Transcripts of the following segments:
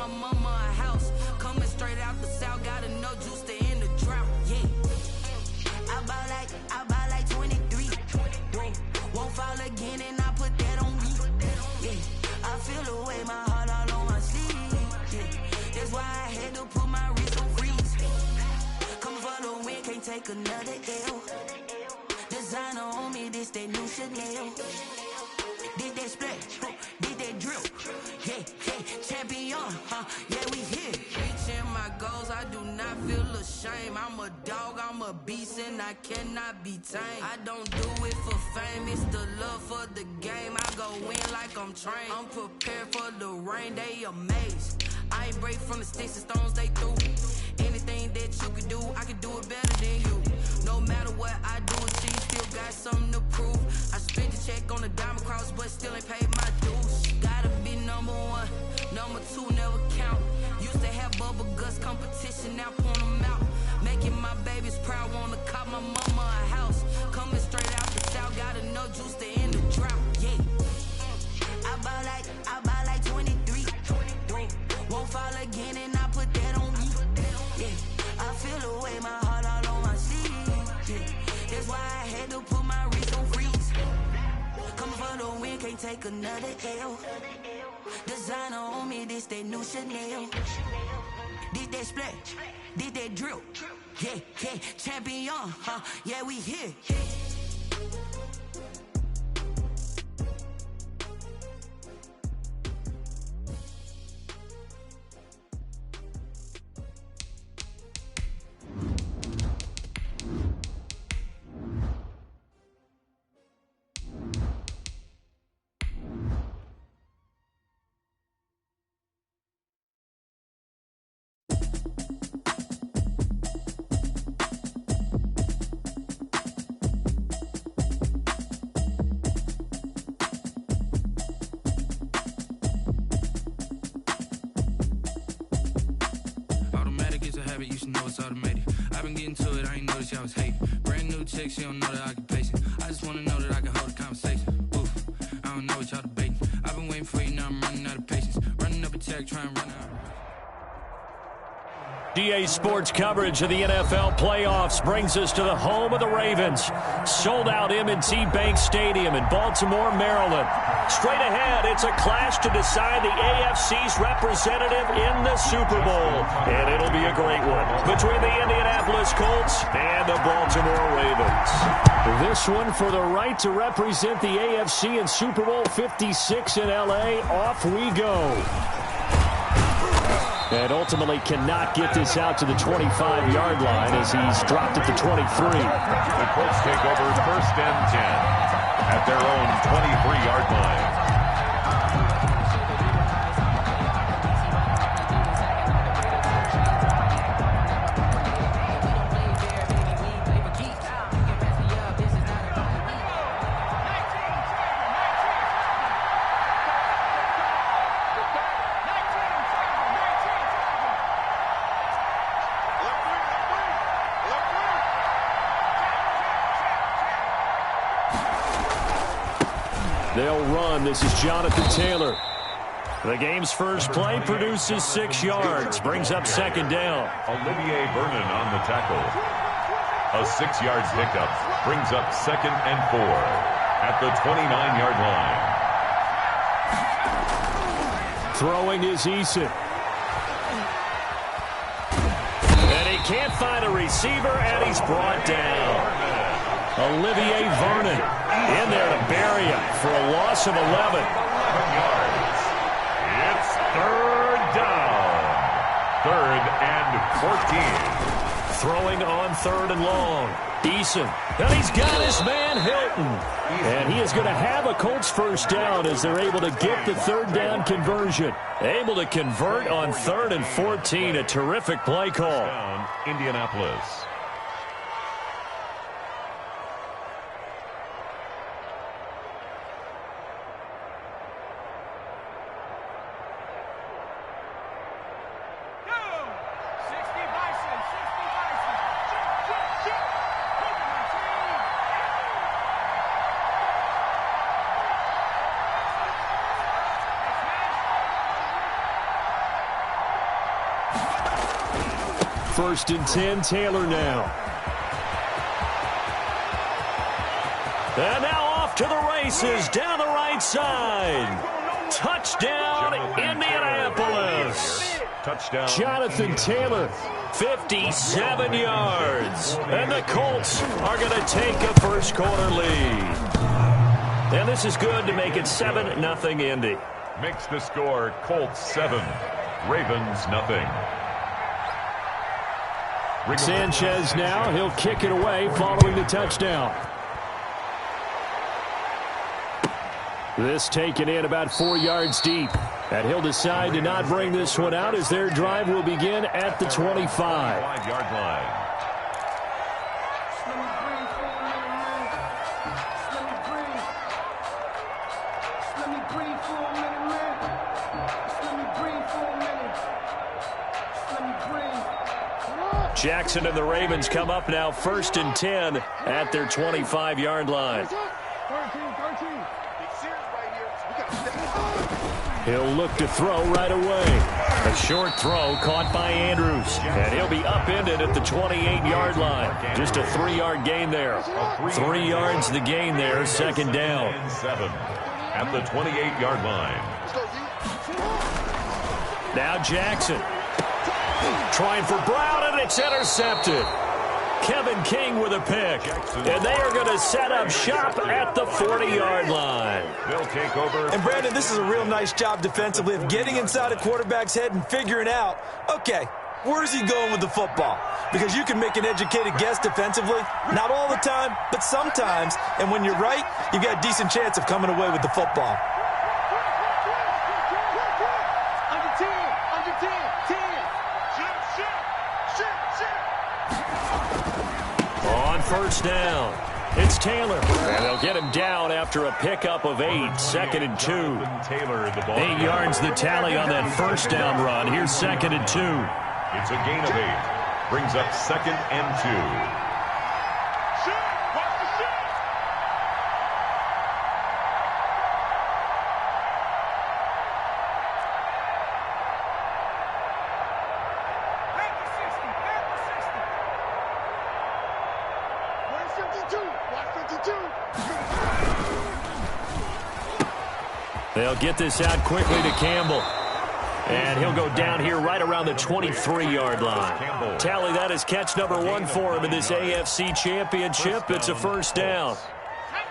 my mama a house. Coming straight out the south, got enough juice to end the drought. Yeah. I buy like 23. Won't fall again, and I put that on me. Yeah. I feel the way, my heart all on my sleeve. Yeah. That's why I had to put my wrist on freeze. Coming for the win, can't take another L. Designer on me, this that new Chanel. Did that splash, did that drill. Yeah, champion, yeah, we here. Reaching my goals, I do not feel ashamed. I'm a dog, I'm a beast, and I cannot be tamed. I don't do it for fame, it's the love for the game. I go in like I'm trained. I'm prepared for the rain, they amazed. I ain't break from the sticks and stones they threw. Anything that you can do, I can do it better than you. No matter what I do, achieve, still got something to prove. I spent the check on the diamond cross, but still ain't paid my dues. Gotta be number one, number two never count. Used to have bubble guts competition, now point them out. Making my babies proud, wanna cop my mama a house. Coming straight out the south, got enough juice to end the drought. Yeah, I buy like 23. Won't fall again, and I put that on me. Yeah, I feel the way, my heart all on my sleeve. Yeah, that's why I had to put my wrist on freeze. Coming for the win, can't take another L. Designer on me, this that new Chanel. Did that splash, did that drill. Yeah, champion, yeah, we here. You should know it's automated. I've been getting to it, I ain't noticed y'all was hating. Brand new chick, she don't know that I can pace it. I just wanna know that I can hold a conversation. Oof, I don't know what y'all debating. I've been waiting for you, now I'm running out of patience. Running up a check, trying to run out. GA Sports coverage of the NFL playoffs brings us to the home of the Ravens. Sold out M&T Bank Stadium in Baltimore, Maryland. Straight ahead, it's a clash to decide the AFC's representative in the Super Bowl. And it'll be a great one between the Indianapolis Colts and the Baltimore Ravens. This one for the right to represent the AFC in Super Bowl 56 in L.A. Off we go. And ultimately cannot get this out to the 25-yard line as he's dropped at the 23. The Colts take over 1st and 10 at their own 23-yard line. They'll run. This is Jonathan Taylor. The game's first play produces 6 yards. Brings up 2nd down. Olivier Vernon on the tackle. A 6-yard pickup brings up 2nd and 4 at the 29-yard line. Throwing is Eason. And he can't find a receiver, and he's brought down. Olivier Vernon in there to bury him for a loss of 11. 11 yards. It's 3rd down. 3rd and 14. Throwing on 3rd and long. Eason. And he's got his man Hilton. And he is going to have a Colts first down as they're able to get the 3rd down conversion. Able to convert on 3rd and 14. A terrific play call. Down, Indianapolis. 1st and 10, Taylor now. And now off to the races, down the right side. Touchdown, Indianapolis. Touchdown. Jonathan Taylor, 57 yards. And the Colts are going to take a first quarter lead. And this is good to make it 7-0 Indy. Makes the score Colts 7, Ravens nothing. Sanchez now, he'll kick it away following the touchdown. This taken in about 4 yards deep. And he'll decide to not bring this one out as their drive will begin at the 25. 5-yard line. Jackson and the Ravens come up now 1st and 10 at their 25-yard line. He'll look to throw right away. A short throw caught by Andrews. And he'll be upended at the 28-yard line. Just a 3-yard gain there. 3 yards the gain there, 2nd down. 7 at the 28-yard line. Now Jackson. Trying for Brown, and it's intercepted. Kevin King with a pick. And they are going to set up shop at the 40-yard line. They'll take over. And, Brandon, this is a real nice job defensively of getting inside a quarterback's head and figuring out, okay, where's he going with the football? Because you can make an educated guess defensively. Not all the time, but sometimes. And when you're right, you've got a decent chance of coming away with the football. On 1st down, it's Taylor. And they'll get him down after a pickup of 8, 2nd and 2. Taylor, the ball. 8 yards the tally on that 1st down run. Here's 2nd and 2. It's a gain of 8. Brings up 2nd and 2. They'll get this out quickly to Campbell. And he'll go down here right around the 23-yard line. Tally that is catch number 1 for him in this AFC Championship. It's a 1st down.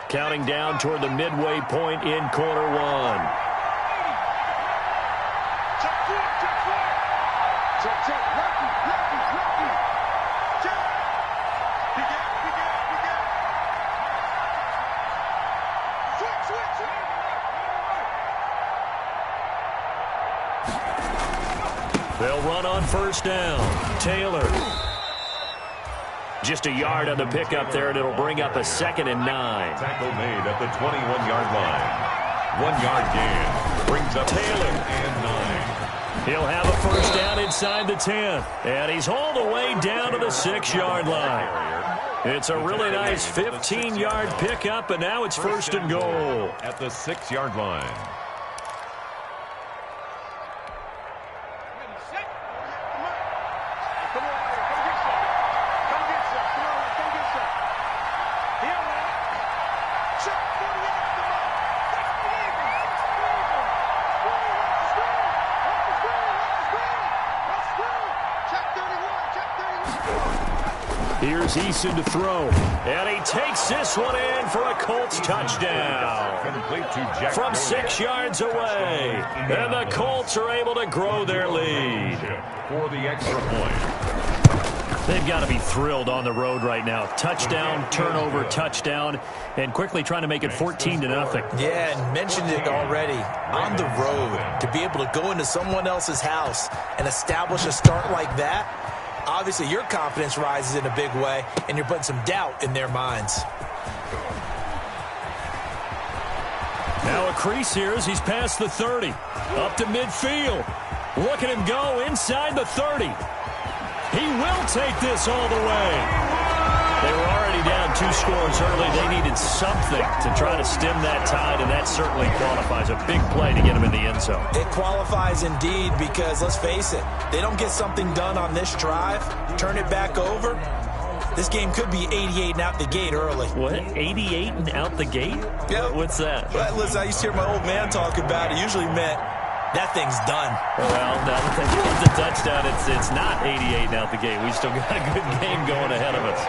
Counting down toward the midway point in quarter 1. They'll run on 1st down. Taylor. Just a yard on the pickup there, and it'll bring up a 2nd and 9. Tackle made at the 21-yard line. 1 yard gain. Brings up Taylor. 2nd and 9. He'll have a 1st down inside the 10. And he's all the way down to the 6-yard line. It's a really nice 15-yard pickup, and now it's 1st and goal. At the 6-yard line. Here's Eason to throw. And he takes this one in for a Colts touchdown. From 6 yards away. And the Colts are able to grow their lead. For the extra point. They've got to be thrilled on the road right now. Touchdown, turnover, touchdown, and quickly trying to make it 14-0. Yeah, and mentioned it already. On the road, to be able to go into someone else's house and establish a start like that, obviously your confidence rises in a big way, and you're putting some doubt in their minds. Now a crease here as he's past the 30. Up to midfield. Look at him go inside the 30. He will take this all the way. They were already down 2 scores early. They needed something to try to stem that tide, and that certainly qualifies. A big play to get them in the end zone. It qualifies indeed because, let's face it, they don't get something done on this drive, turn it back over, this game could be 88 and out the gate early. What? 88 and out the gate? Yep. What's that? Well, listen, I used to hear my old man talk about it. It usually meant that thing's done. Well, now that they get the touchdown, it's not 88 and out the gate. We still got a good game going ahead of us.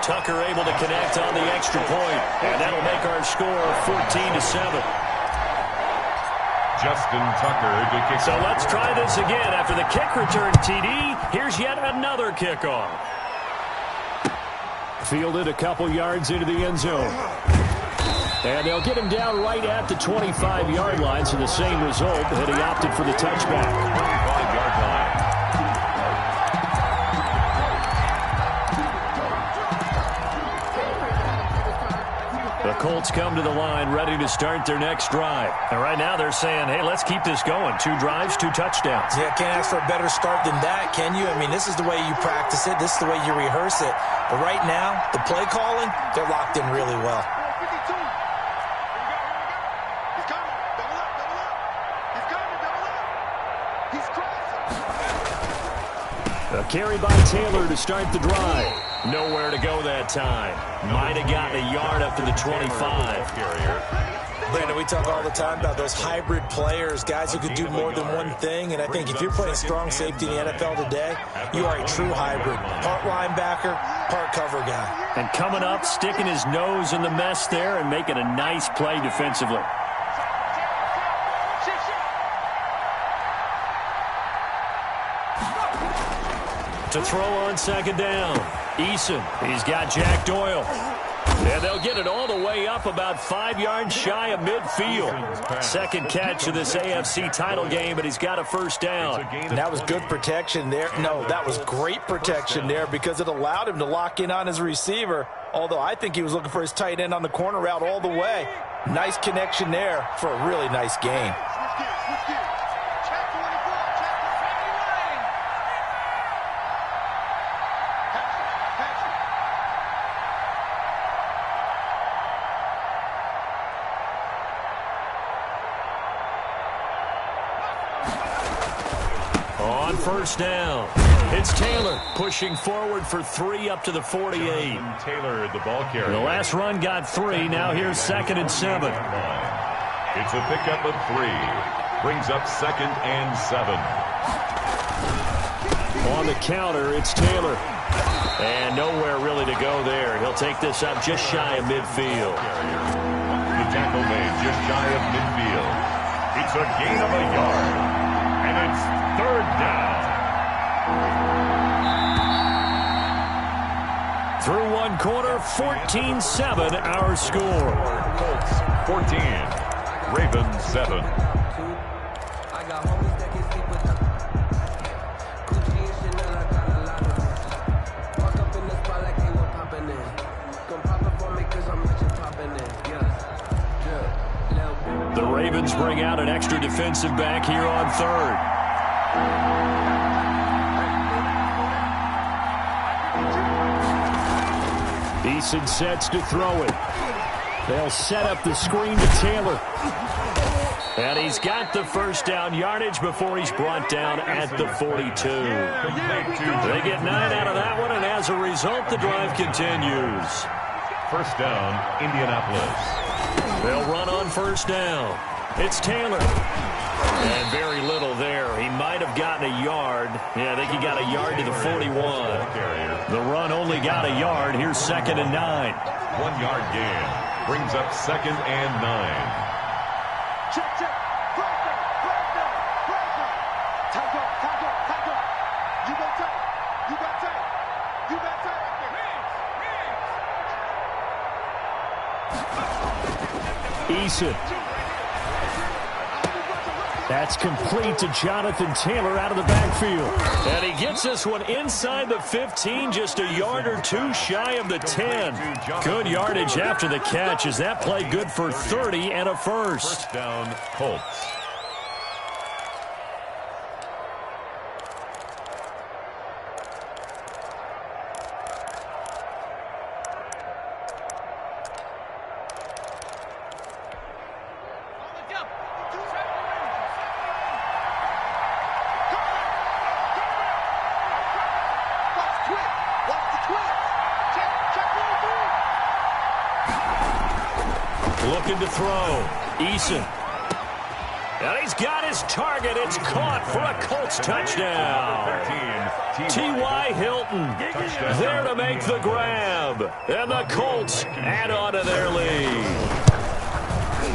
Tucker able to connect on the extra point, and that'll make our score 14-7. Justin Tucker to kick. So let's try this again. After the kick return TD, here's yet another kickoff. Fielded a couple yards into the end zone. And they'll get him down right at the 25-yard line, so the same result, that he opted for the touchback. 25-yard line. The Colts come to the line ready to start their next drive. And right now they're saying, hey, let's keep this going. 2 drives, 2 touchdowns. Yeah, can't ask for a better start than that, can you? I mean, this is the way you practice it. This is the way you rehearse it. But right now, the play calling, they're locked in really well. A carry by Taylor to start the drive. Nowhere to go that time. Might have gotten a yard up to the 25. Brandon, we talk all the time about those hybrid players, guys who could do more than one thing. And I think if you're playing strong safety in the NFL today, you are a true hybrid. Part linebacker, part cover guy. And coming up, sticking his nose in the mess there and making a nice play defensively. To throw on second down. Eason, he's got Jack Doyle. And they'll get it all the way up about 5 yards shy of midfield. Second catch of this AFC title game, but he's got a first down. And that was good protection there. No, that was great protection there because it allowed him to lock in on his receiver, although I think he was looking for his tight end on the corner route all the way. Nice connection there for a really nice game. On first down, it's Taylor pushing forward for 3 up to the 48. Taylor, the ball carrier. The last run got 3. Now here's 2nd and 7. It's a pickup of 3. Brings up 2nd and 7. On the counter, it's Taylor. And nowhere really to go there. He'll take this up just shy of midfield. The tackle made just shy of midfield. It's a gain of a yard. And it's 3rd down. Through one quarter, 14-7 our score. Colts 14, Ravens 7. The Ravens bring out an extra defensive back here on 3rd. Eason sets to throw it. They'll set up the screen to Taylor. And he's got the first down yardage before he's brought down at the 42. They get 9 out of that one, and as a result, the drive continues. First down, Indianapolis. They'll run on first down. It's Taylor. And very little there. He might have gotten a yard. Yeah, I think he got a yard to the 41. The run only got a yard. Here's 2nd and 9. 1 yard gain. Brings up 2nd and 9. Check. Break down. Tackle. You got tape. Eason. That's complete to Jonathan Taylor out of the backfield. And he gets this one inside the 15, just a yard or 2 shy of the 10. Good yardage after the catch as that play good for 30 and a first. First down, Colts. Looking to throw. Eason. And he's got his target. It's caught for a Colts touchdown. T.Y. Hilton there to make the grab. And the Colts add on to their lead.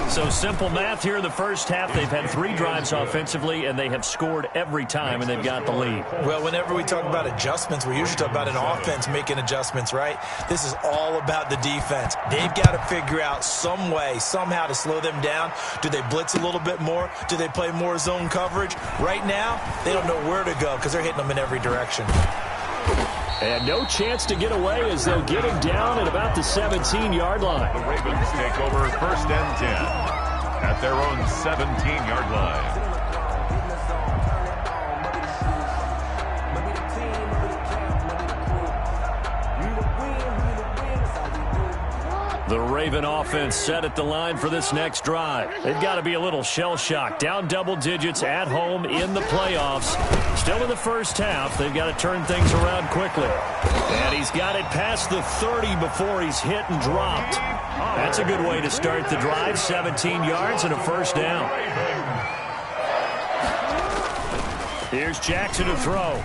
So simple math here in the first half. They've had 3 drives offensively, and they have scored every time, and they've got the lead. Well, whenever we talk about adjustments, we usually talk about an offense making adjustments, right? This is all about the defense. They've got to figure out some way, somehow to slow them down. Do they blitz a little bit more? Do they play more zone coverage? Right now, they don't know where to go because they're hitting them in every direction. And no chance to get away as they'll get him down at about the 17-yard line. The Ravens take over 1st and 10 at their own 17-yard line. The Raven offense set at the line for this next drive. They've got to be a little shell-shocked. Down double digits at home in the playoffs. Still in the first half. They've got to turn things around quickly. And he's got it past the 30 before he's hit and dropped. That's a good way to start the drive. 17 yards and a first down. Here's Jackson to throw.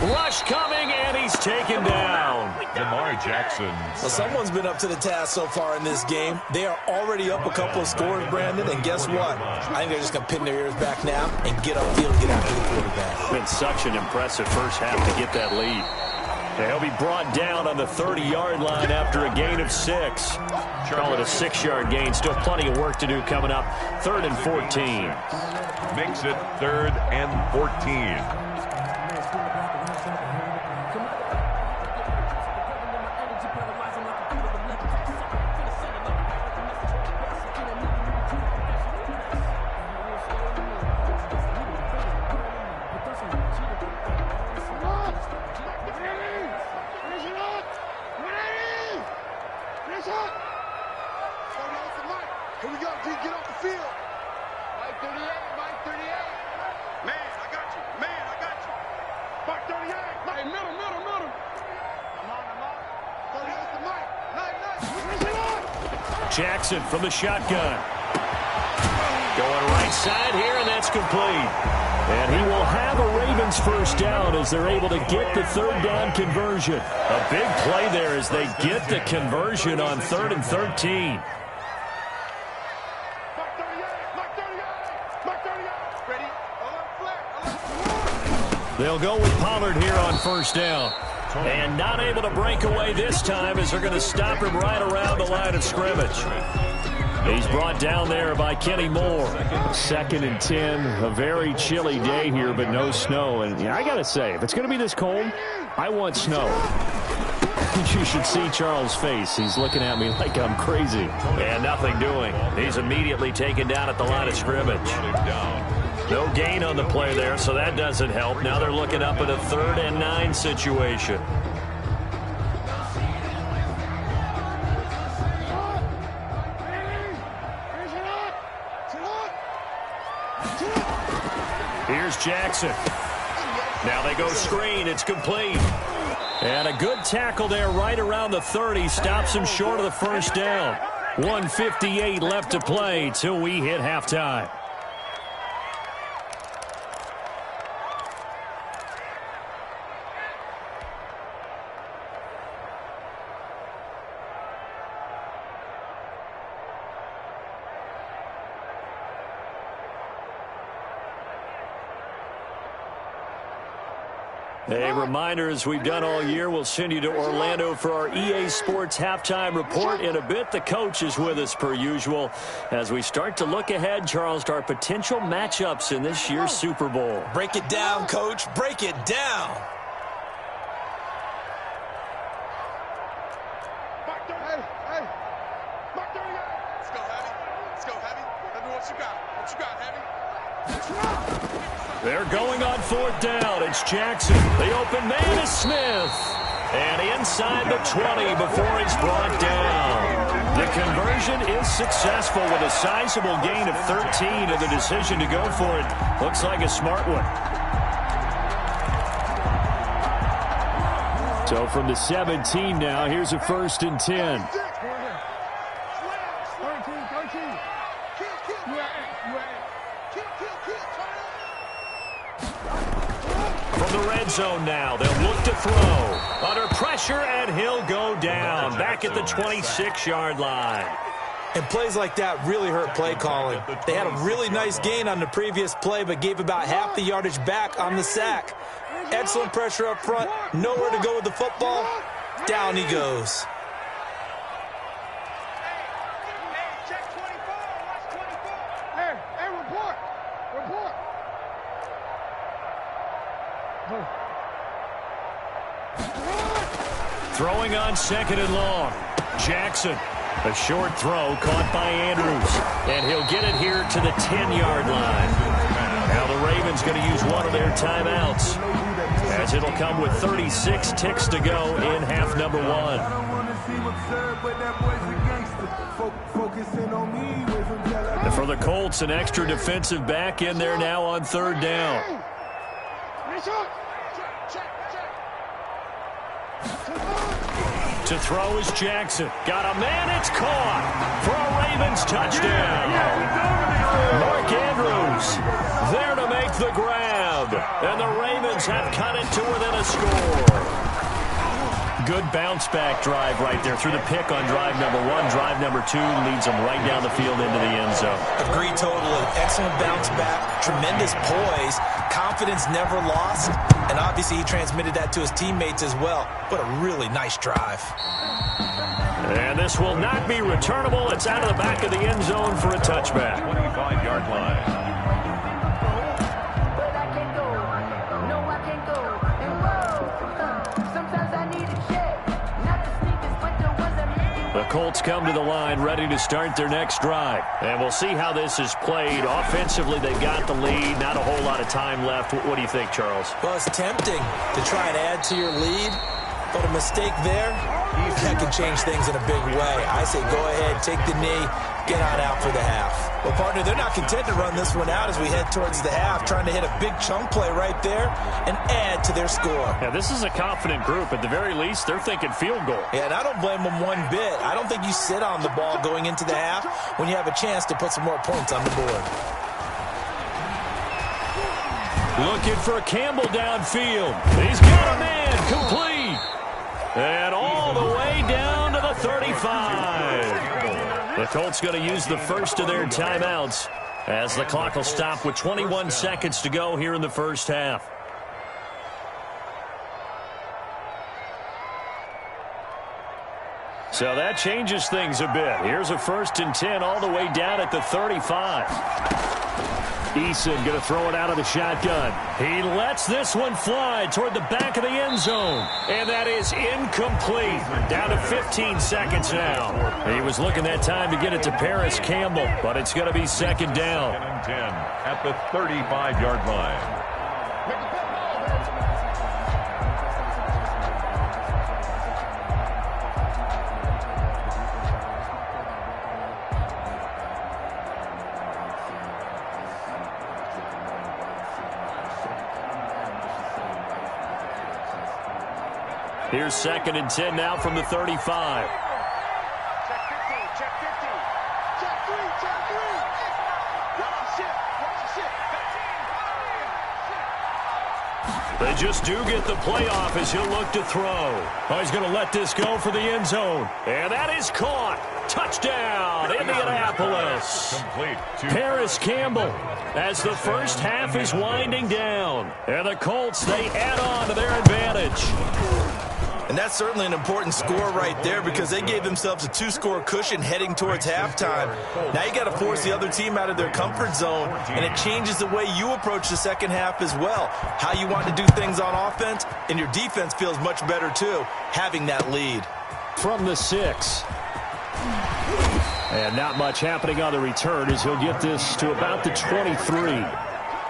Rush coming, and he's taken down. Lamar Jackson. Well, someone's been up to the task so far in this game. They are already up a couple of scores, Brandon, and guess what? I think they're just going to pin their ears back now and get upfield and get after the quarterback. It's been such an impressive first half to get that lead. He'll be brought down on the 30-yard line after a gain of 6. Call it a 6-yard gain. Still plenty of work to do coming up. 3rd and 14. Makes it 3rd and 14. Jackson from the shotgun. Going right side here, and that's complete. And he will have a Ravens first down as they're able to get the 3rd down conversion. A big play there as they get the conversion on 3rd and 13. They'll go with Pollard here on first down. And not able to break away this time as they're going to stop him right around the line of scrimmage. He's brought down there by Kenny Moore. 2nd and 10. A very chilly day here, but no snow. And yeah, I got to say, if it's going to be this cold, I want snow. You should see Charles' face. He's looking at me like I'm crazy. And nothing doing. He's immediately taken down at the line of scrimmage. No gain on the play there, so that doesn't help. Now they're looking up at a 3rd and 9 situation. Here's Jackson. Now they go screen. It's complete. And a good tackle there right around the 30. Stops him short of the first down. 1:58 left to play till we hit halftime. A reminder, as we've done all year, we'll send you to Orlando for our EA Sports halftime report in a bit. The coach is with us per usual as we start to look ahead, Charles, to our potential matchups in this year's Super Bowl. Break it down, Coach. Break it down. Let's go, Heavy. Let's go, Heavy. Let me know what you got. What you got, Heavy? They're going on 4th down. It's Jackson. The open man is Smith. And inside the 20 before he's brought down. The conversion is successful with a sizable gain of 13, and the decision to go for it looks like a smart one. So from the 17 now, here's a 1st and 10. the red zone now. They'll look to throw. Under pressure, and he'll go down. Back at the 26-yard line. And plays like that really hurt play calling. They had a really nice gain on the previous play, but gave about half the yardage back on the sack. Excellent pressure up front. Nowhere to go with the football. Down he goes. Throwing on 2nd and long. Jackson. A short throw caught by Andrews. And he'll get it here to the 10-yard line. Now the Ravens going to use one of their timeouts, as it'll come with 36 ticks to go in half number 1. And for the Colts, an extra defensive back in there now on 3rd down. To throw is Jackson. Got a man, it's caught for a Ravens touchdown. Mark Andrews there to make the grab. And the Ravens have cut it to within a score. Good bounce-back drive right there through the pick on drive number 1. Drive number 2 leads them right down the field into the end zone. Agree totally. Excellent bounce-back, tremendous poise, confidence never lost, and obviously he transmitted that to his teammates as well. What a really nice drive. And this will not be returnable. It's out of the back of the end zone for a touchback. 25-yard line. The Colts come to the line ready to start their next drive. And we'll see how this is played. Offensively, they've got the lead. Not a whole lot of time left. What do you think, Charles? Well, it's tempting to try and add to your lead, but a mistake there, that can change things in a big way. I say go ahead, take the knee, get on out for the half. Well, partner, they're not content to run this one out as we head towards the half, trying to hit a big chunk play right there and add to their score. Yeah, this is a confident group. At the very least, they're thinking field goal. Yeah, and I don't blame them one bit. I don't think you sit on the ball going into the half when you have a chance to put some more points on the board. Looking for Campbell downfield. He's got a man, complete. And all the way down to the 35. The Colts going to use the first of their timeouts as the clock will stop with 21 seconds to go here in the first half. So that changes things a bit. Here's a 1st and 10 all the way down at the 35. Eason going to throw it out of the shotgun. He lets this one fly toward the back of the end zone. And that is incomplete. Down to 15 seconds now. He was looking that time to get it to Paris Campbell, but it's going to be 2nd down. 2nd and 10 at the 35-yard line. Here's 2nd and 10 now from the 35. Check 15, check 15. Check 3, check 3. Watch the ship, watch the ship. They just do get the playoff as he'll look to throw. Oh, he's going to let this go for the end zone. And that is caught. Touchdown, Indianapolis. Complete. Paris Campbell as the first half is winding down. And the Colts, they add on to their advantage. And that's certainly an important score right there because they gave themselves a 2-score cushion heading towards halftime. Now you got to force the other team out of their comfort zone, and it changes the way you approach the second half as well. How you want to do things on offense, and your defense feels much better too, having that lead. From the 6. And not much happening on the return as he'll get this to about the 23.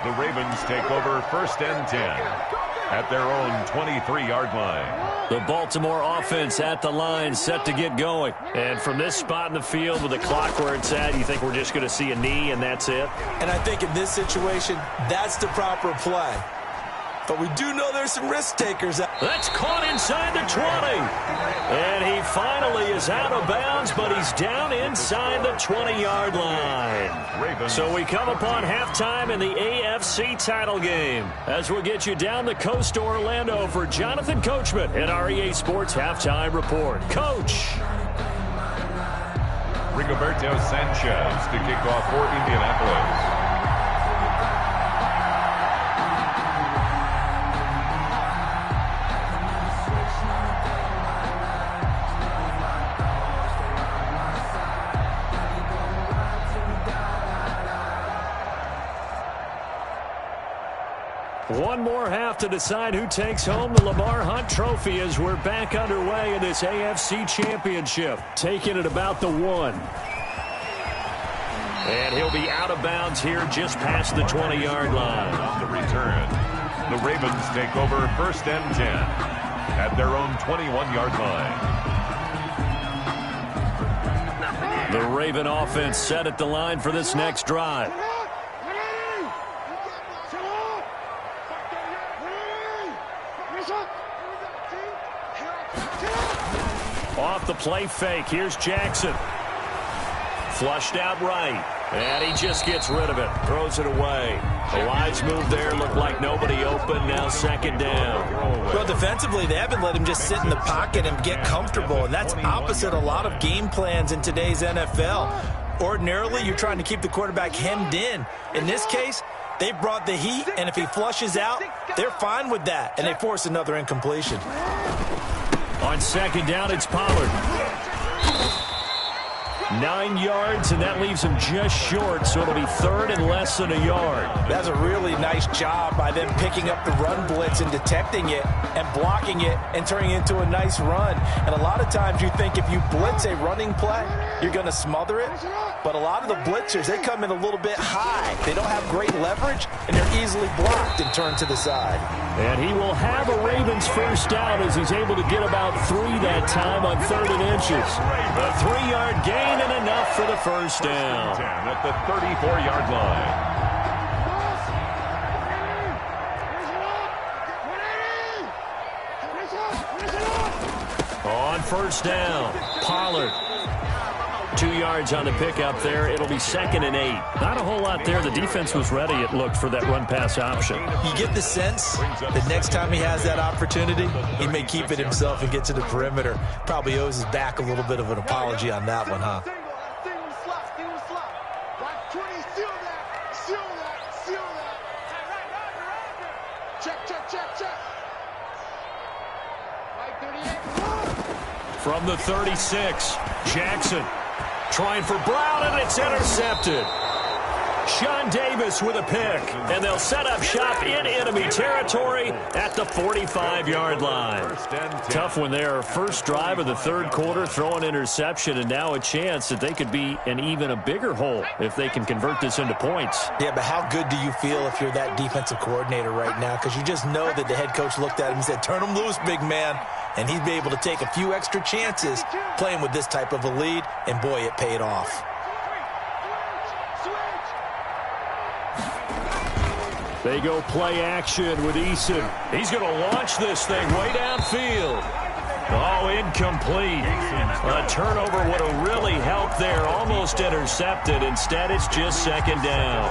The Ravens take over 1st and 10 at their own 23-yard line. The Baltimore offense at the line, set to get going. And from this spot in the field with the clock where it's at, you think we're just going to see a knee and that's it? And I think in this situation, that's the proper play. but we do know there's some risk takers out. That's caught inside the 20. And he finally is out of bounds, but he's down inside the 20-yard line. So we come upon halftime in the AFC title game as we'll get you down the coast to Orlando for Jonathan Coachman in our EA Sports Halftime Report. Coach. Rigoberto Sanchez to kick off for Indianapolis. One more half to decide who takes home the Lamar Hunt Trophy as we're back underway in this AFC Championship. Taking it about the 1. And he'll be out of bounds here just past the 20-yard line. On the return, the Ravens take over 1st and 10 at their own 21-yard line. The Raven offense set at the line for this next drive. Off the play fake. Here's Jackson. Flushed out right. And he just gets rid of it. Throws it away. A wise move there. Looked like nobody open. Now 2nd down. Well, defensively, they haven't let him just sit in the pocket and get comfortable. And that's opposite a lot of game plans in today's NFL. Ordinarily, you're trying to keep the quarterback hemmed in. In this case, they brought the heat. And if he flushes out, they're fine with that. And they force another incompletion. On 2nd down, it's Pollard. 9 yards, and that leaves him just short, so it'll be 3rd and less than a yard. That's a really nice job by them picking up the run blitz and detecting it and blocking it and turning it into a nice run. And a lot of times you think if you blitz a running play, you're going to smother it. But a lot of the blitzers, they come in a little bit high. They don't have great leverage, and they're easily blocked and turned to the side. And he will have a Ravens 1st down as he's able to get about 3 that time on 3rd and inches. A 3-yard gain and enough for the 1st down. 10 at the 34-yard line. On 1st down, Pollard. 2 yards on the pickup there. It'll be 2nd and 8. Not a whole lot there. The defense was ready, it looked, for that run-pass option. You get the sense that next time he has that opportunity, he may keep it himself and get to the perimeter. Probably owes his back a little bit of an apology on that one, huh? From the 36, Jackson trying for Brown, and it's intercepted. Sean Davis with a pick, and they'll set up shop in enemy territory at the 45-yard line. Tough one there. First drive of the 3rd quarter, throw an interception, and now a chance that they could be in even a bigger hole if they can convert this into points. Yeah, but how good do you feel if you're that defensive coordinator right now? Because you just know that the head coach looked at him and said, turn him loose, big man. And he'd be able to take a few extra chances playing with this type of a lead, and boy, it paid off. They go play action with Eason. He's going to launch this thing way downfield. Oh, incomplete. A turnover would have really helped there. Almost intercepted. Instead, it's just 2nd down.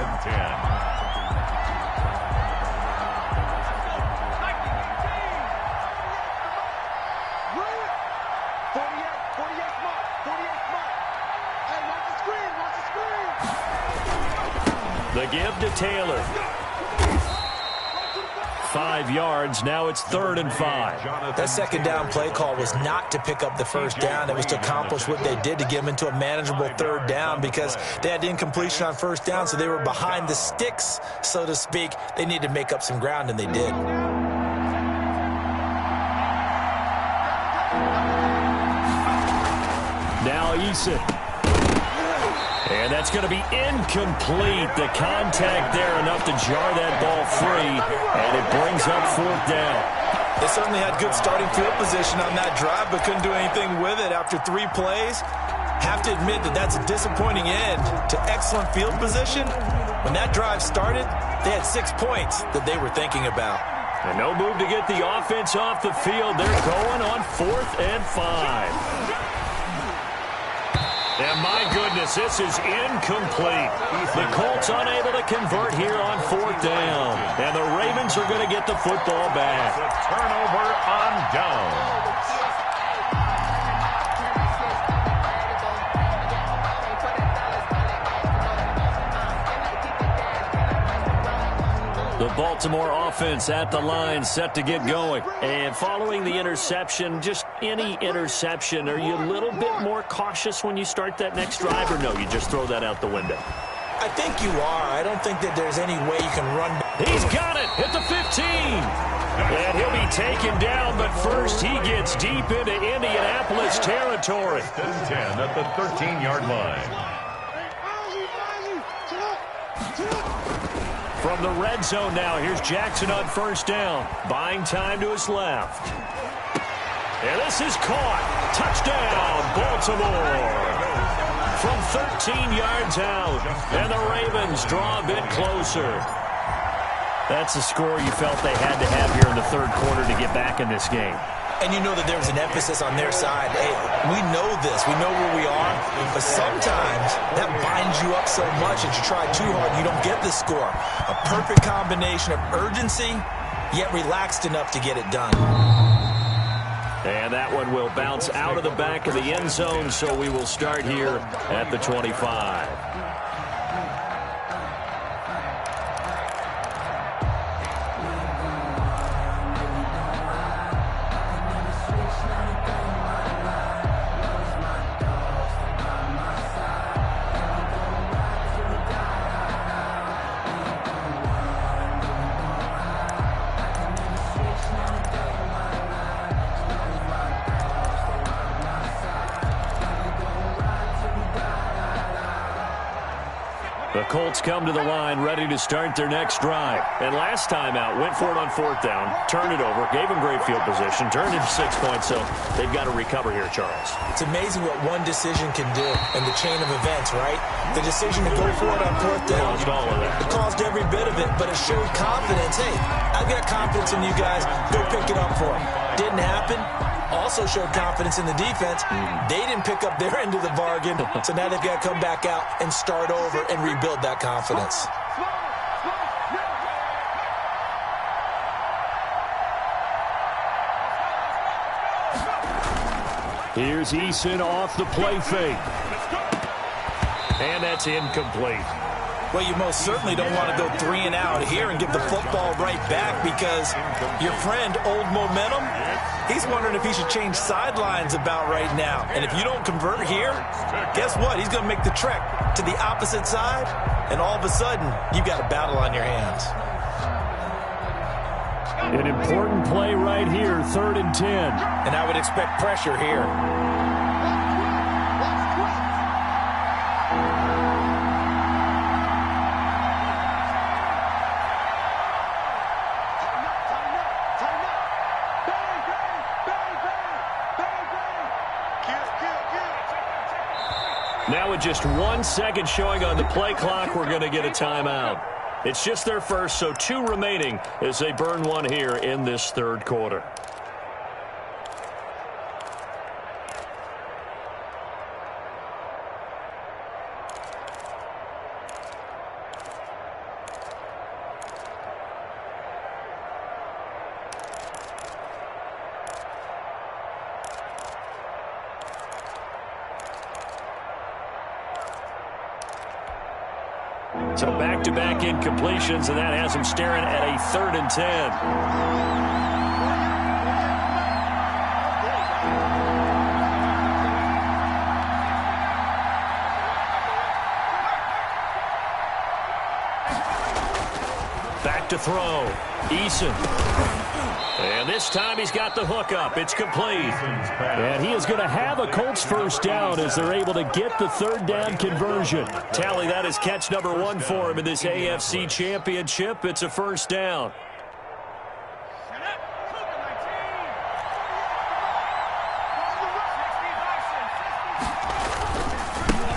The give to Taylor. 5 yards. Now it's 3rd and 5. That 2nd down play call was not to pick up the 1st down. It was to accomplish what they did, to get them into a manageable 3rd down, because they had incompletion on 1st down, so they were behind the sticks, so to speak. They needed to make up some ground, and they did. Now Eason. And that's going to be incomplete. The contact there enough to jar that ball free, and it brings up 4th down. They certainly had good starting field position on that drive, but couldn't do anything with it after 3 plays. Have to admit that that's a disappointing end to excellent field position. When that drive started, they had 6 points that they were thinking about. And no move to get the offense off the field. They're going on 4th and 5. And my goodness, this is incomplete. The Colts unable to convert here on 4th down. And the Ravens are going to get the football back. The turnover on downs. The Baltimore offense at the line, set to get going. And following the interception, just any interception, are you a little bit more cautious when you start that next drive, or no, you just throw that out the window? I think you are. I don't think that there's any way you can run. He's got it at the 15. And he'll be taken down, but first he gets deep into Indianapolis territory. 10 at the 13-yard line. From the red zone now, here's Jackson on 1st down. Buying time to his left. And this is caught. Touchdown, Baltimore. From 13 yards out. And the Ravens draw a bit closer. That's a score you felt they had to have here in the 3rd quarter to get back in this game. And you know that there's an emphasis on their side. Hey, we know this. We know where we are. But sometimes that binds you up so much that you try too hard, you don't get the score. A perfect combination of urgency, yet relaxed enough to get it done. And that one will bounce out of the back of the end zone, so we will start here at the 25. The Colts come to the line ready to start their next drive. And last time out, went for it on 4th down, turned it over, gave them great field position, turned into 6 points, so they've got to recover here, Charles. It's amazing what one decision can do in the chain of events, right? The decision to go for it on 4th down. Caused all of that. It caused every bit of it, but it showed confidence. Hey, I've got confidence in you guys. Go pick it up for them. Didn't happen. Also showed confidence in the defense. They didn't pick up their end of the bargain, so now they've got to come back out and start over and rebuild that confidence. Here's Eason off the play fake. And that's incomplete. Well, you most certainly don't want to go 3 and out here and give the football right back, because your friend, Old Momentum, he's wondering if he should change sidelines about right now. And if you don't convert here, guess what? He's going to make the trek to the opposite side, and all of a sudden, you've got a battle on your hands. An important play right here, 3rd and 10. And I would expect pressure here. Now with just 1 second showing on the play clock, we're going to get a timeout. It's just their first, so 2 remaining as they burn one here in this 3rd quarter. So back-to-back incompletions, and that has him staring at a 3rd and 10. Back to throw. Eason. And this time he's got the hook up. It's complete. And he is going to have a Colts 1st down as they're able to get the 3rd down conversion. Tally, that is catch number 1 for him in this AFC Championship. It's a 1st down.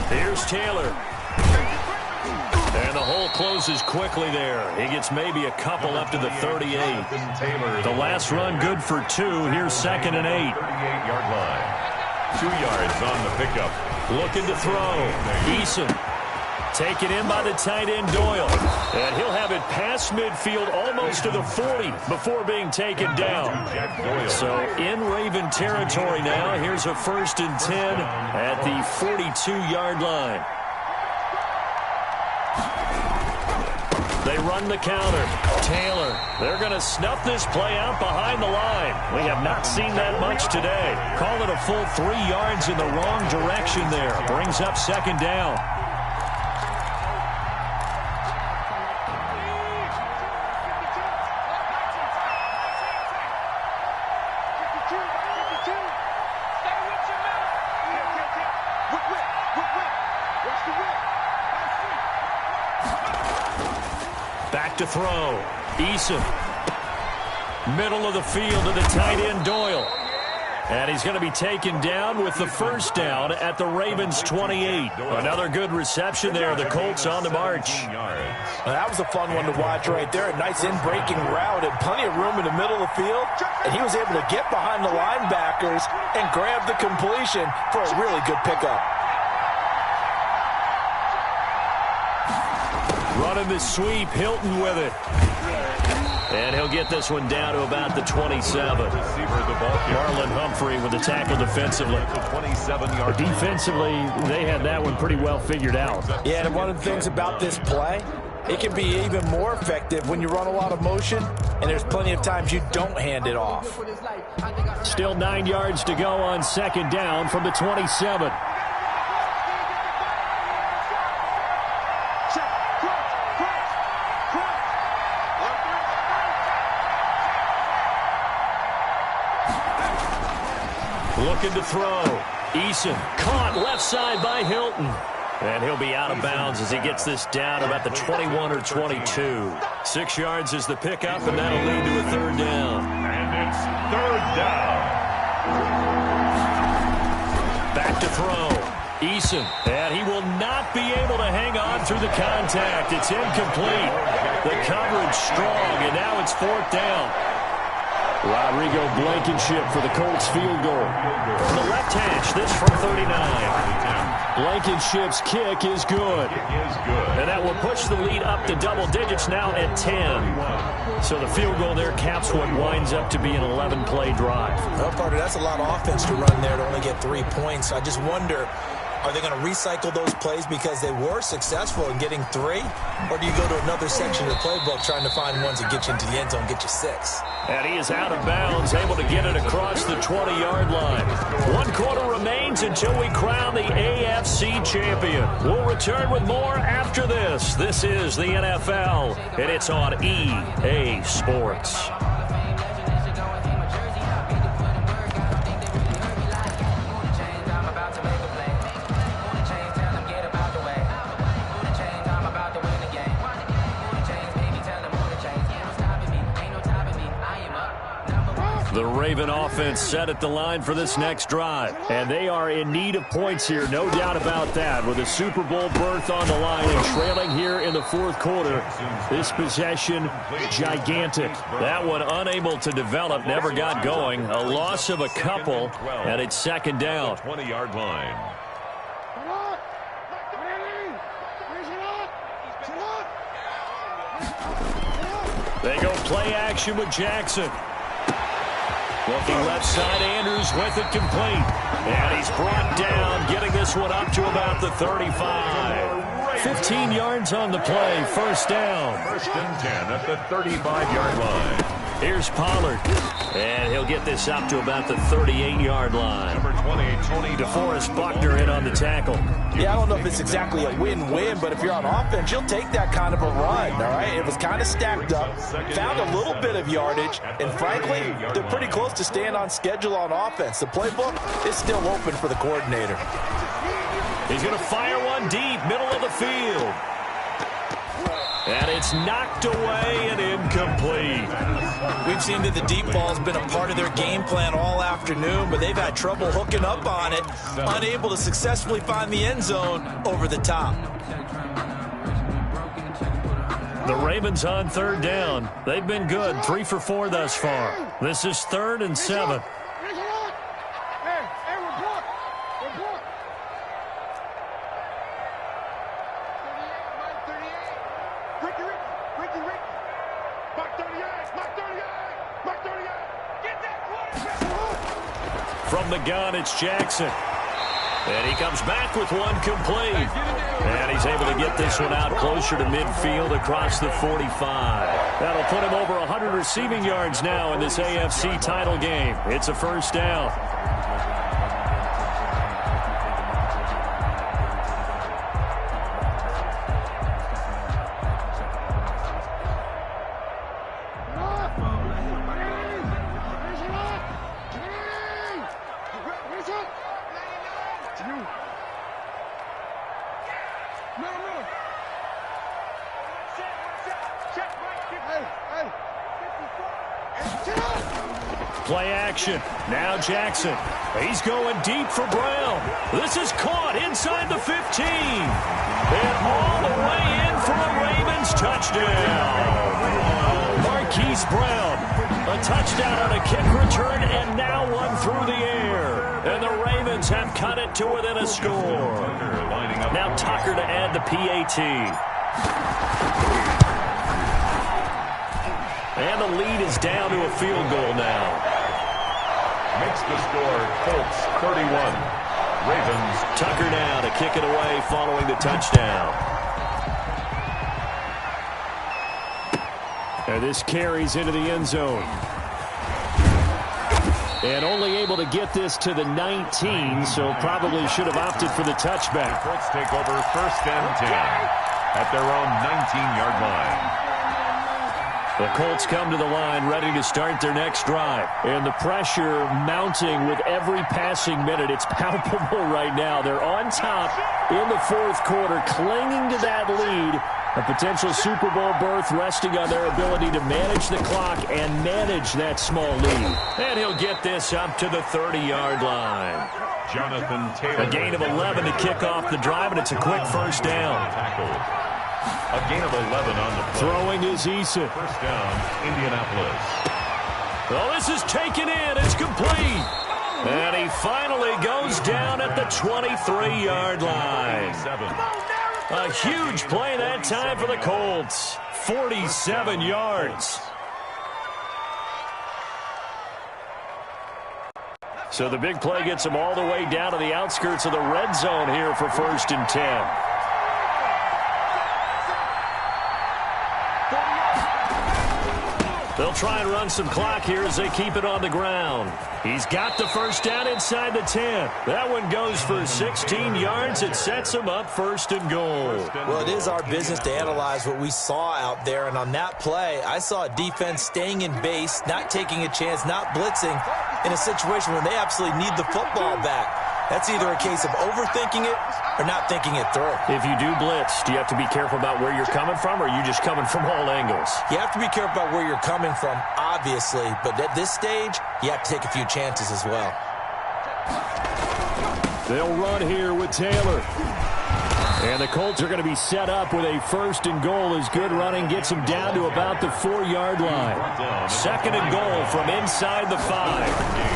Here's Taylor. And the hole closes quickly there. He gets maybe a couple up to the 38. The last run good for 2. Here's 2nd and 8. 38-yard line. 2 yards on the pickup. Looking to throw. Eason. Taken in by the tight end Doyle. And he'll have it past midfield almost to the 40 before being taken down. So in Raven territory now. Here's a 1st and 10 at the 42-yard line. They run the counter. Taylor. They're going to snuff this play out behind the line. We have not seen that much today. Call it a full 3 yards in the wrong direction there. Brings up 2nd down. Back to throw. Eason. Middle of the field to the tight end Doyle. And he's going to be taken down with the 1st down at the Ravens 28. Another good reception there. The Colts on the march. Well, that was a fun one to watch right there. A nice in-breaking route and plenty of room in the middle of the field. And he was able to get behind the linebackers and grab the completion for a really good pickup. Running the sweep, Hilton with it. And he'll get this one down to about the 27. Marlon Humphrey with the tackle defensively. Defensively, they had that one pretty well figured out. Yeah, and one of the things about this play, it can be even more effective when you run a lot of motion, and there's plenty of times you don't hand it off. Still 9 yards to go on 2nd down from the 27. Looking to throw. Eason caught left side by Hilton. And he'll be out of bounds as he gets this down about the 21 or 22. 6 yards is the pickup, and that'll lead to a 3rd down. And it's 3rd down. Back to throw. Eason. And he will not be able to hang on through the contact. It's incomplete. The coverage strong, and now it's 4th down. Rodrigo Blankenship for the Colts field goal. From the left hash, this from 39. Blankenship's kick is good. And that will push the lead up to double digits now at 10. So the field goal there caps what winds up to be an 11-play drive. Well, Carter, that's a lot of offense to run there to only get 3 points. I just wonder, are they going to recycle those plays because they were successful in getting 3? Or do you go to another section of the playbook trying to find ones that get you into the end zone, get you 6? And he is out of bounds, able to get it across the 20-yard line. 1 quarter remains until we crown the AFC champion. We'll return with more after this. This is the NFL, and it's on EA Sports. The Raven offense set at the line for this next drive. And they are in need of points here, no doubt about that. With a Super Bowl berth on the line and trailing here in the 4th quarter. This possession, gigantic. That one unable to develop, never got going. A loss of a couple, and it's 2nd down. 20-yard line. They go play action with Jackson. Looking left side, Andrews with it complete. And he's brought down, getting this one up to about the 35. 15 yards on the play, 1st down. 1st and 10 at the 35-yard line. Here's Pollard. And he'll get this up to about the 38-yard line. Number 20, Tony DeForest Buckner in on the tackle. Yeah, I don't know if it's exactly a win-win, but if you're on offense, you'll take that kind of a run, all right? It was kind of stacked up, found a little bit of yardage, and frankly, they're pretty close to staying on schedule on offense. The playbook is still open for the coordinator. He's going to fire one deep, middle of the field. And it's knocked away and incomplete. We've seen that the deep ball's been a part of their game plan all afternoon, but they've had trouble hooking up on it, unable to successfully find the end zone over the top. The Ravens on third down. They've been good, 3 for 4 thus far. This is 3rd and 7. From the gun, it's Jackson. And he comes back with one complete. And he's able to get this one out closer to midfield across the 45. That'll put him over 100 receiving yards now in this AFC title game. It's a first down. Play action. Now Jackson. He's going deep for Brown. This is caught inside the 15. And all the way in for a Ravens touchdown. Marquise Brown. A touchdown on a kick return and now one through the air. And the Ravens have cut it to within a score. Now Tucker to add the PAT. And the lead is down to a field goal now. Makes the score Colts 31. Ravens. Tucker now to kick it away following the touchdown. And this carries into the end zone. And only able to get this to the 19, so probably should have opted for the touchback. The Colts take over 1st and 10 at their own 19-yard line. The Colts come to the line ready to start their next drive. And the pressure mounting with every passing minute. It's palpable right now. They're on top in the 4th quarter, clinging to that lead. A potential Super Bowl berth resting on their ability to manage the clock and manage that small lead. And he'll get this up to the 30-yard line. Jonathan Taylor. A gain of 11 to kick off the drive, and it's a quick first down. A gain of 11 on the play. Throwing is Eason. First down, Indianapolis. Oh, this is taken in. It's complete. And he finally goes down at the 23-yard line. A huge play that time for the Colts. 47 yards. So the big play gets him all the way down to the outskirts of the red zone here for 1st and 10. They'll try and run some clock here as they keep it on the ground. He's got the first down inside the 10. That one goes for 16 yards. It sets him up 1st and goal. Well, it is our business to analyze what we saw out there. And on that play, I saw a defense staying in base, not taking a chance, not blitzing in a situation where they absolutely need the football back. That's either a case of overthinking it or not thinking it through. If you do blitz, do you have to be careful about where you're coming from, or are you just coming from all angles? You have to be careful about where you're coming from, obviously. But at this stage, you have to take a few chances as well. They'll run here with Taylor. And the Colts are going to be set up with a 1st and goal as good running gets them down to about the 4-yard line. 2nd and goal from inside the 5.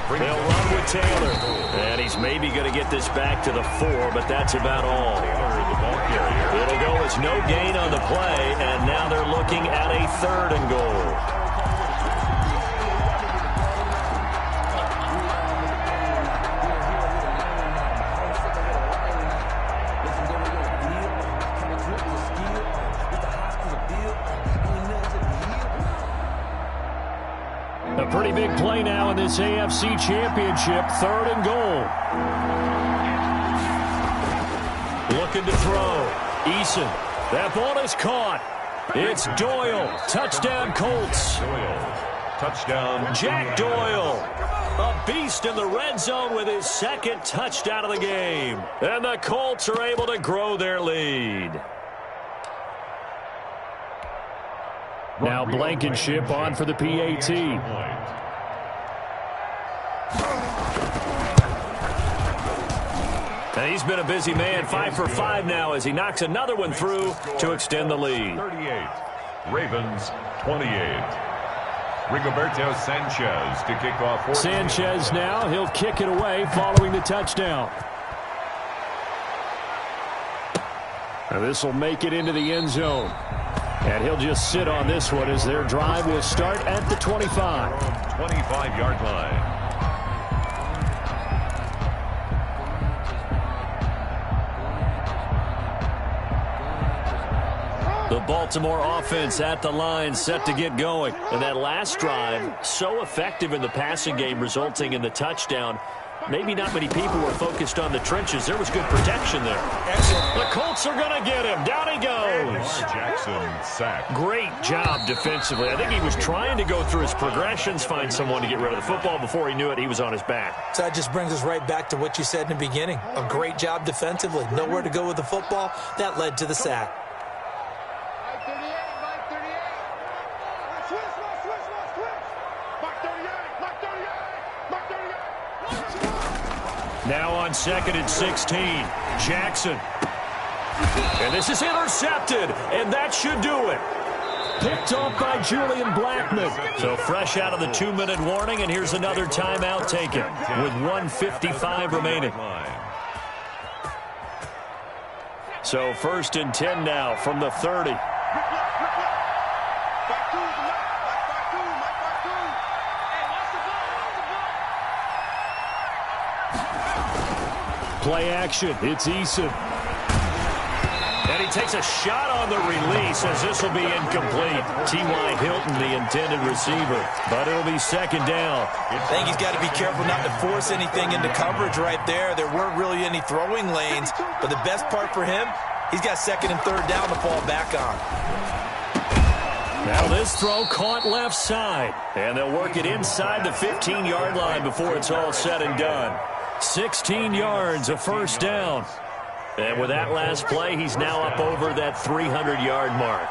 They'll run with Taylor. And he's maybe going to get this back to the 4, but that's about all. It'll go as no gain on the play, and now they're looking at a 3rd and goal. A pretty big play now in this AFC Championship. 3rd and goal. Looking to throw. Eason. That ball is caught. It's Doyle. Touchdown Colts. Touchdown. Jack Doyle. A beast in the red zone with his 2nd touchdown of the game. And the Colts are able to grow their lead. Now Blankenship on for the PAT. And he's been a busy man, 5 for 5 now as he knocks another one through to extend the lead. 38, Ravens 28. Rigoberto Sanchez to kick off. Sanchez now, he'll kick it away following the touchdown. And this will make it into the end zone. And he'll just sit on this one as their drive will start at the 25. 25-yard line. The Baltimore offense at the line, set to get going. And that last drive, so effective in the passing game, resulting in the touchdown. Maybe not many people were focused on the trenches. There was good protection there. Excellent. The Colts are going to get him. Down he goes. Jackson sacked. Great job defensively. I think he was trying to go through his progressions, find someone to get rid of the football. Before he knew it, he was on his back. So that just brings us right back to what you said in the beginning. A great job defensively. Nowhere to go with the football. That led to the sack. Now on 2nd and 16, Jackson. And this is intercepted, and that should do it. Picked off by Julian Blackman. So fresh out of the 2-minute warning, and here's another timeout taken with 1:55 remaining. So 1st and 10 now from the 30. Play action. It's Eason. And he takes a shot on the release as this will be incomplete. T.Y. Hilton, the intended receiver. But it'll be 2nd down. I think he's got to be careful not to force anything into coverage right there. There weren't really any throwing lanes. But the best part for him, he's got 2nd and 3rd down to fall back on. Now this throw caught left side. And they'll work it inside the 15-yard line before it's all said and done. 16 yards, a 1st down. And with that last play, he's now up over that 300-yard mark.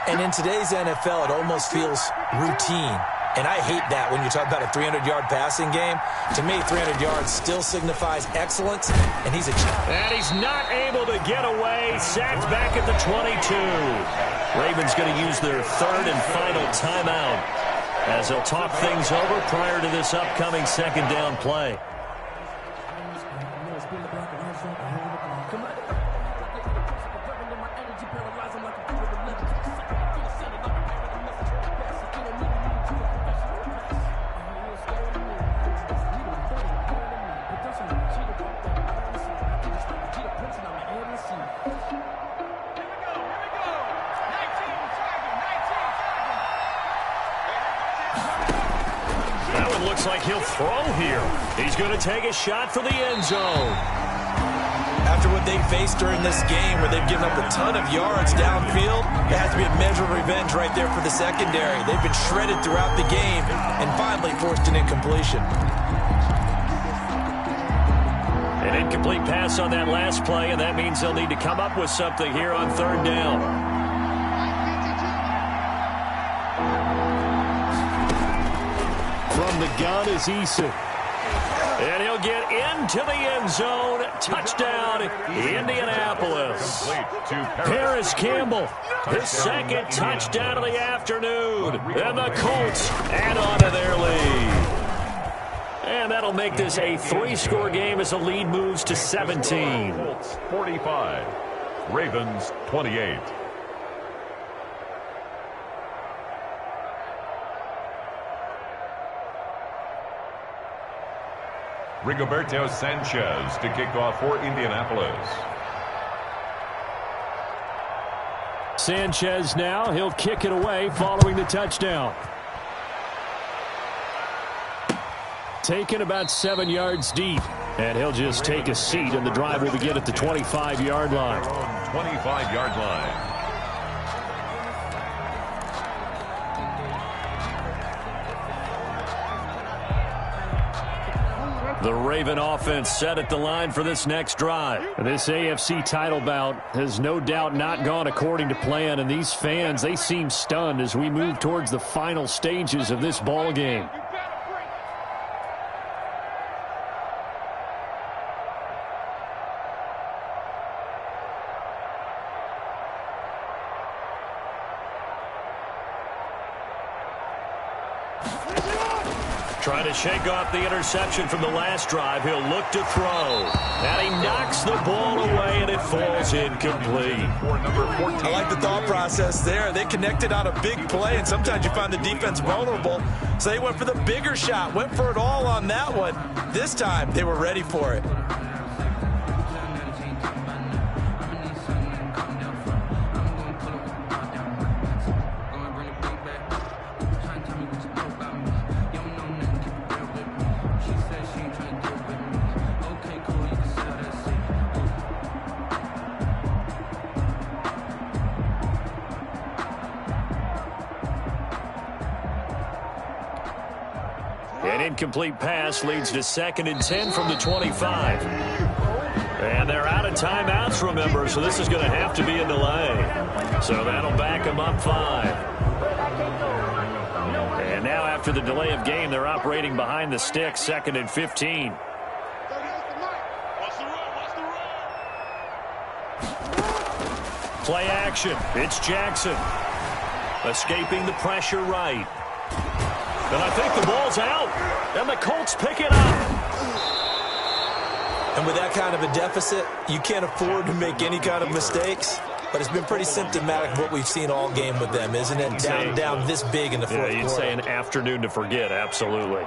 And in today's NFL, it almost feels routine. And I hate that when you talk about a 300-yard passing game. To me, 300 yards still signifies excellence, and he's a champ. And he's not able to get away. Sacked back at the 22. Ravens going to use their 3rd and final timeout as they'll talk things over prior to this upcoming 2nd down play. Looks like he'll throw here. He's going to take a shot for the end zone. After what they faced during this game where they've given up a ton of yards downfield, it has to be a measure of revenge right there for the secondary. They've been shredded throughout the game and finally forced an incompletion. An incomplete pass on that last play, and that means they'll need to come up with something here on 3rd down. From the gun is Eason. And he'll get into the end zone. Touchdown, Indianapolis. Paris Campbell, his 2nd touchdown of the afternoon. And the Colts add on to their lead. And that'll make this a 3-score game as the lead moves to 17. Colts 45, Ravens 28. Rigoberto Sanchez to kick off for Indianapolis. Sanchez now, he'll kick it away following the touchdown. Taken about 7 yards deep. And he'll just take a seat, and the drive will begin at the 25-yard line. 25-yard line. The Raven offense set at the line for this next drive. This AFC title bout has no doubt not gone according to plan, and these fans, they seem stunned as we move towards the final stages of this ball game. Trying to shake off the interception from the last drive. He'll look to throw. And he knocks the ball away, and it falls incomplete. I like the thought process there. They connected on a big play, and sometimes you find the defense vulnerable. So they went for the bigger shot, went for it all on that one. This time, they were ready for it. An incomplete pass leads to 2nd and 10 from the 25. And they're out of timeouts, remember, so this is going to have to be a delay. So that'll back them up 5. And now after the delay of game, they're operating behind the sticks, 2nd and 15. Play action. It's Jackson. Escaping the pressure right. And I think the ball's out. And the Colts pick it up. And with that kind of a deficit, you can't afford to make any kind of mistakes. But it's been pretty symptomatic of what we've seen all game with them, isn't it? Down this big in the fourth quarter. You'd say an afternoon to forget, absolutely.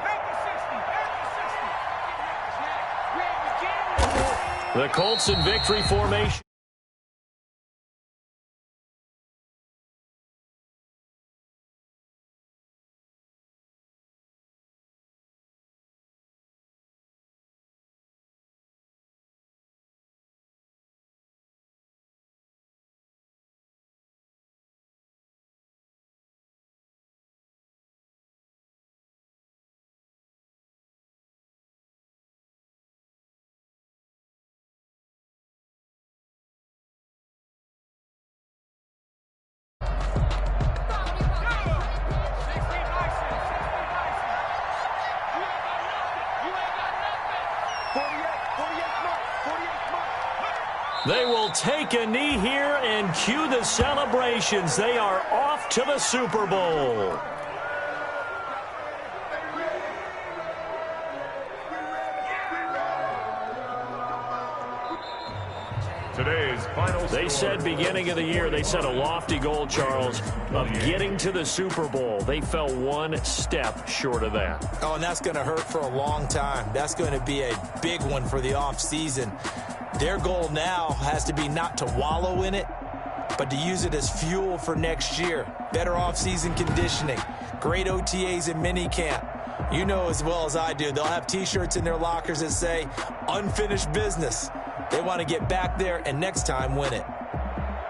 The Colts in victory formation. They will take a knee here and cue the celebrations. They are off to the Super Bowl. Today's final They said beginning of the year, they set a lofty goal, Charles, of getting to the Super Bowl. They fell one step short of that. Oh, and that's going to hurt for a long time. That's going to be a big one for the offseason. Their goal now has to be not to wallow in it, but to use it as fuel for next year. Better offseason conditioning, great OTAs and minicamp. You know as well as I do, they'll have T-shirts in their lockers that say, unfinished business. They want to get back there and next time win it.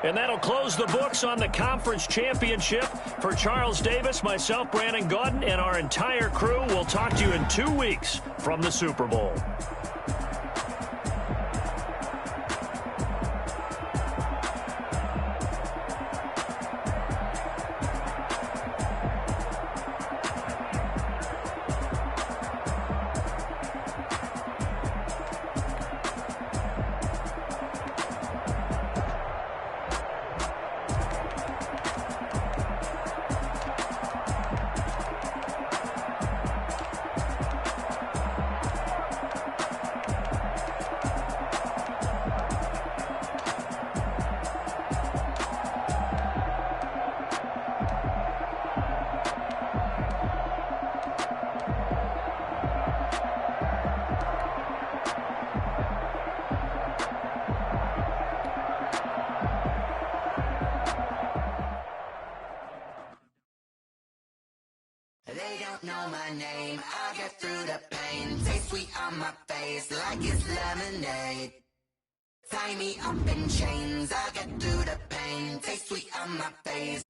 And that'll close the books on the conference championship. For Charles Davis, myself, Brandon Gaudin, and our entire crew, we'll talk to you in 2 weeks from the Super Bowl. They don't know my name, I get through the pain. Taste sweet on my face like it's lemonade. Tie me up in chains, I get through the pain. Taste sweet on my face.